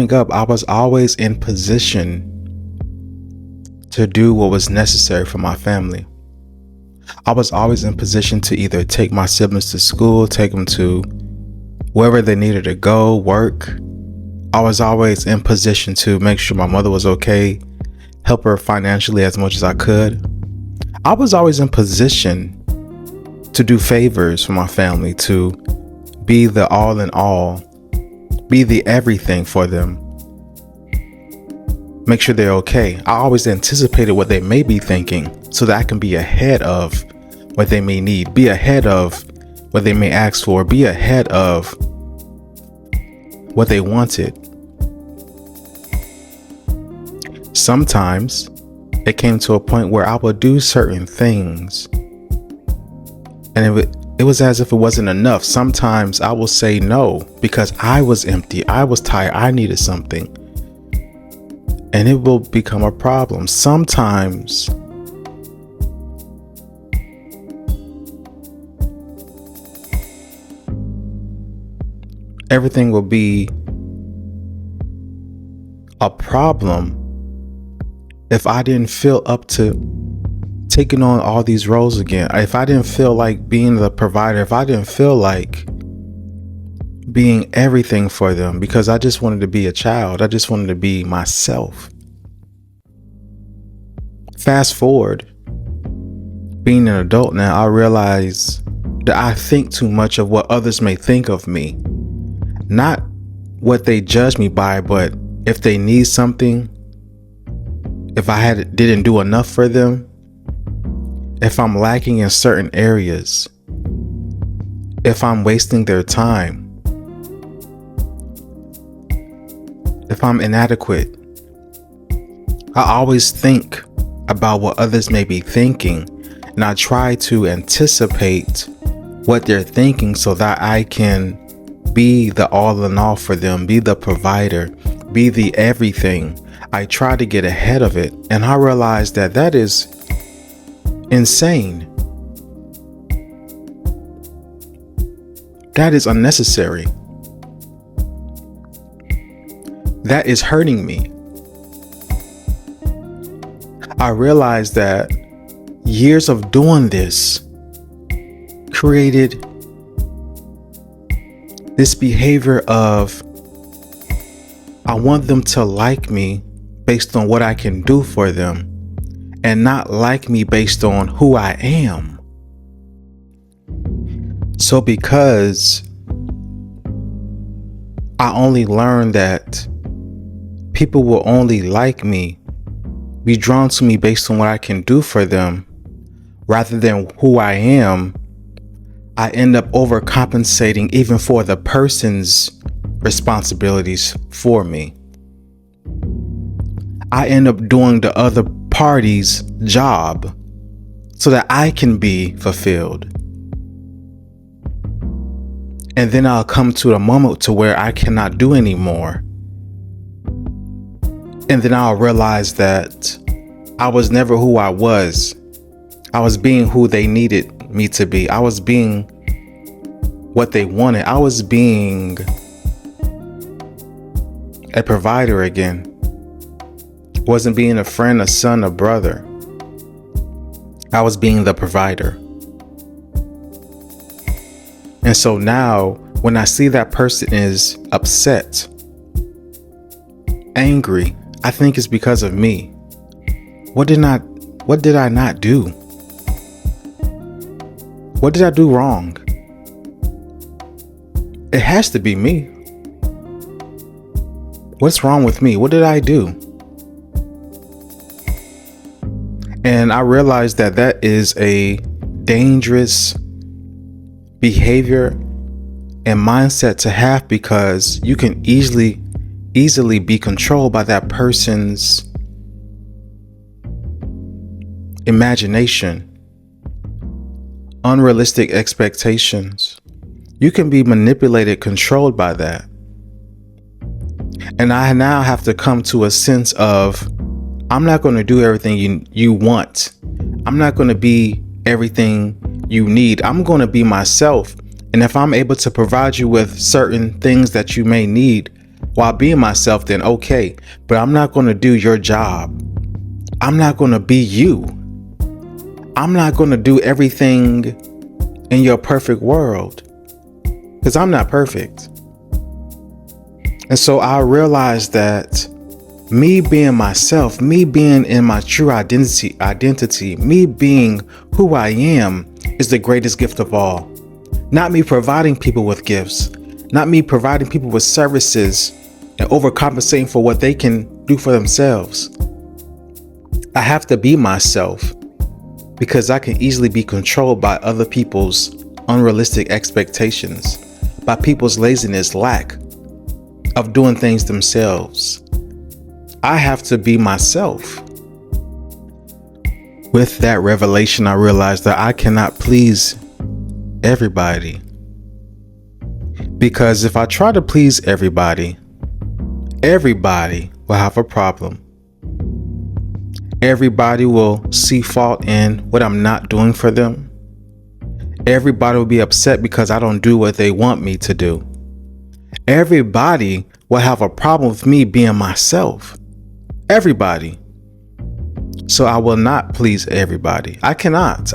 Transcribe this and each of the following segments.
growing up, I was always in position to do what was necessary for my family. I was always in position to either take my siblings to school, take them to wherever they needed to go, work. I was always in position to make sure my mother was okay, help her financially as much as I could. I was always in position to do favors for my family, to be the all in all, be the everything for them, make sure they're okay. I always anticipated what they may be thinking so that I can be ahead of what they may need, be ahead of what they may ask for, be ahead of what they wanted. Sometimes it came to a point where I would do certain things and it was as if it wasn't enough. Sometimes I will say no because I was empty, I was tired, I needed something, and it will become a problem. Sometimes everything will be a problem if I didn't feel up to taking on all these roles again. If I didn't feel like being the provider, if I didn't feel like being everything for them, because I just wanted to be a child. I just wanted to be myself. Fast forward, being an adult now, I realize that I think too much of what others may think of me. Not what they judge me by, but if they need something, if I didn't do enough for them, if I'm lacking in certain areas, if I'm wasting their time, if I'm inadequate. I always think about what others may be thinking, and I try to anticipate what they're thinking so that I can be the all in all for them, be the provider, be the everything. I try to get ahead of it, and I realize that that is insane. That is unnecessary. That is hurting me. I realize that years of doing this created this behavior of I want them to like me based on what I can do for them, and not like me based on who I am. So because I only learned that people will only like me, be drawn to me based on what I can do for them, rather than who I am, I end up overcompensating even for the person's responsibilities for me. I end up doing the other party's job so that I can be fulfilled. And then I'll come to a moment to where I cannot do anymore. And then I'll realize that I was never who I was. I was being who they needed me to be. I was being what they wanted. I was being a provider again. Wasn't being a friend, a son, a brother. I was being the provider. And so now when I see that person is upset, angry, I think it's because of me. What did I not do? What did I do wrong? It has to be me. What's wrong with me? What did I do? And I realized that that is a dangerous behavior and mindset to have, because you can easily be controlled by that person's imagination, unrealistic expectations. You can be manipulated, controlled by that. And I now have to come to a sense of, I'm not going to do everything you want. I'm not going to be everything you need. I'm going to be myself. And if I'm able to provide you with certain things that you may need, while being myself, then okay. But I'm not going to do your job. I'm not going to be you. I'm not going to do everything in your perfect world, because I'm not perfect. And so I realized that me being myself, me being in my true identity, me being who I am is the greatest gift of all. Not me providing people with gifts, not me providing people with services and overcompensating for what they can do for themselves. I have to be myself because I can easily be controlled by other people's unrealistic expectations, by people's laziness, lack of doing things themselves. I have to be myself. With that revelation, I realized that I cannot please everybody. Because if I try to please everybody will have a problem. Everybody will see fault in what I'm not doing for them. Everybody will be upset because I don't do what they want me to do. Everybody will have a problem with me being myself. Everybody. So I will not please everybody. I can't.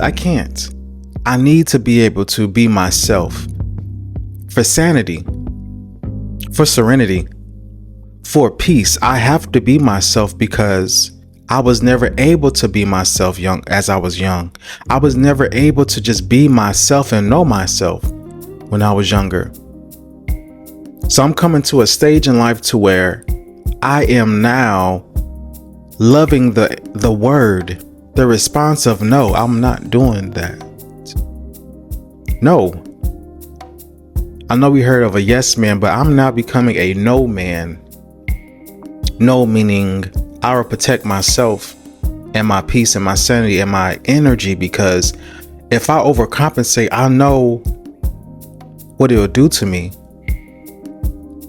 I need to be able to be myself for sanity, for serenity, for peace. I have to be myself because I was never able to be myself as I was young. I was never able to just be myself and know myself when I was younger. So I'm coming to a stage in life to where I am now loving the word, the response of no, I'm not doing that. No. I know we heard of a yes man, but I'm now becoming a no man. No meaning I will protect myself and my peace and my sanity and my energy, because if I overcompensate, I know what it will do to me.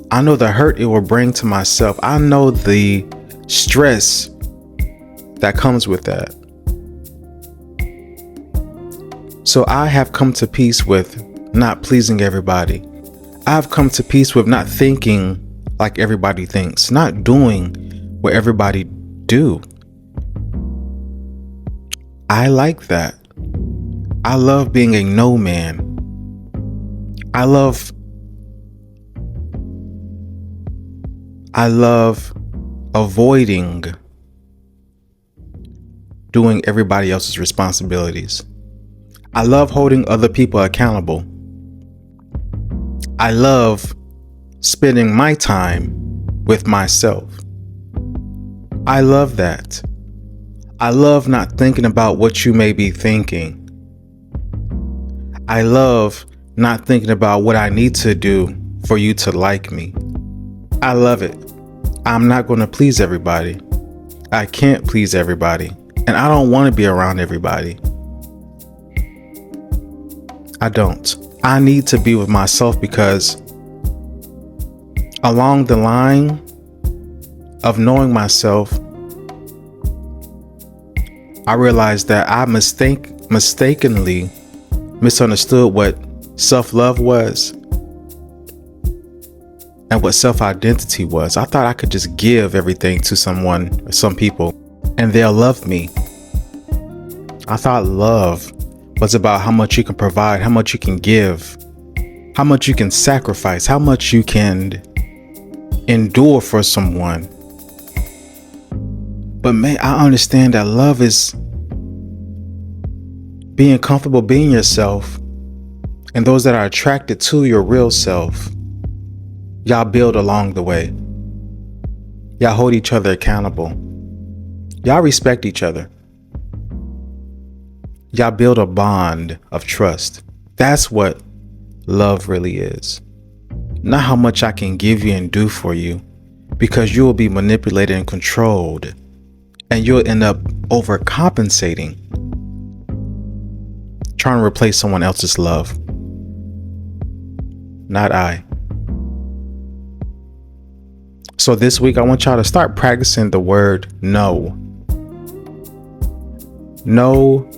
I know the hurt it will bring to myself. I know the stress that comes with that. So I have come to peace with not pleasing everybody. I've come to peace with not thinking like everybody thinks, not doing what everybody do. I like that. I love being a no man. I love avoiding doing everybody else's responsibilities. I love holding other people accountable. I love spending my time with myself. I love that. I love not thinking about what you may be thinking. I love not thinking about what I need to do for you to like me. I love it. I'm not going to please everybody. I can't please everybody. And I don't want to be around everybody. I don't. I need to be with myself, because along the line of knowing myself, I realized that I mistakenly misunderstood what self-love was and what self-identity was. I thought I could just give everything to someone or some people and they'll love me. I thought love was about how much you can provide, how much you can give, how much you can sacrifice, how much you can endure for someone. But man, I understand that love is being comfortable being yourself, and those that are attracted to your real self, y'all build along the way. Y'all hold each other accountable. Y'all respect each other. Y'all build a bond of trust. That's what love really is. Not how much I can give you and do for you, because you will be manipulated and controlled, and you'll end up overcompensating, trying to replace someone else's love. Not I. So this week, I want y'all to start practicing the word no. No,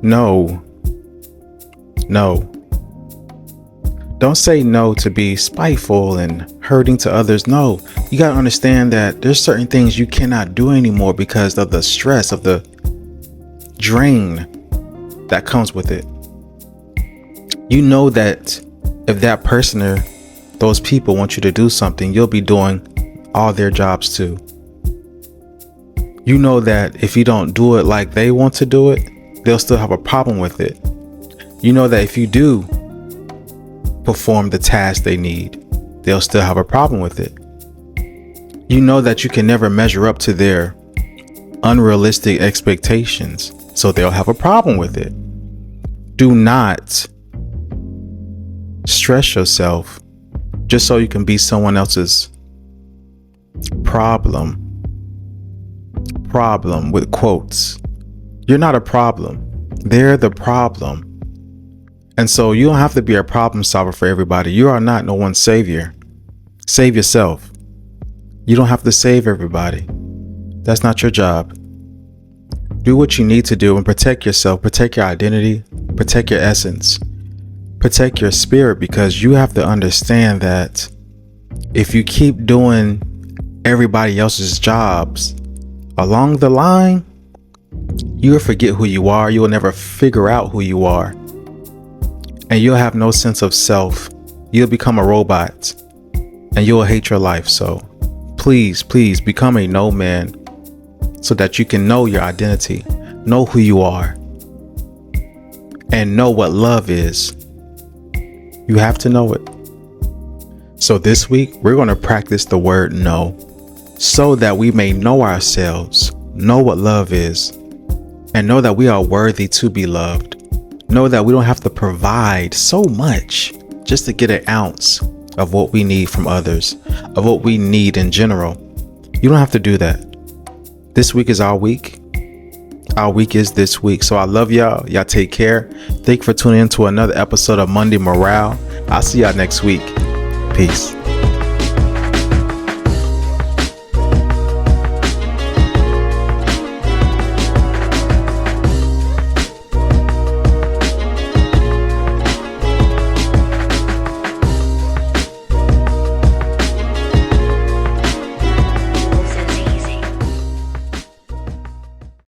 no, no. Don't say no to be spiteful and hurting to others. No, you got to understand that there's certain things you cannot do anymore because of the stress, of the drain that comes with it. You know that if that person or those people want you to do something, you'll be doing all their jobs too. You know that if you don't do it like they want to do it, they'll still have a problem with it. You know that if you do perform the task they need, they'll still have a problem with it. You know that you can never measure up to their unrealistic expectations, so they'll have a problem with it. Do not stress yourself just so you can be someone else's problem with quotes. You're not a problem. They're the problem. And so you don't have to be a problem solver for everybody. You are not no one's savior. Save yourself. You don't have to save everybody. That's not your job. Do what you need to do and protect yourself, protect your identity, protect your essence, protect your spirit, because you have to understand that if you keep doing everybody else's jobs along the line, you'll forget who you are. You'll never figure out who you are. And you'll have no sense of self. You'll become a robot and you'll hate your life. So please become a no man so that you can know your identity, know who you are, and know what love is. You have to know it. So this week, we're going to practice the word no so that we may know ourselves, know what love is, and know that we are worthy to be loved. Know that we don't have to provide so much just to get an ounce of what we need from others, of what we need in general. You don't have to do that. This week is our week. Our week is this week. So I love y'all. Y'all take care. Thank you for tuning in to another episode of Monday Morale. I'll see y'all next week. Peace.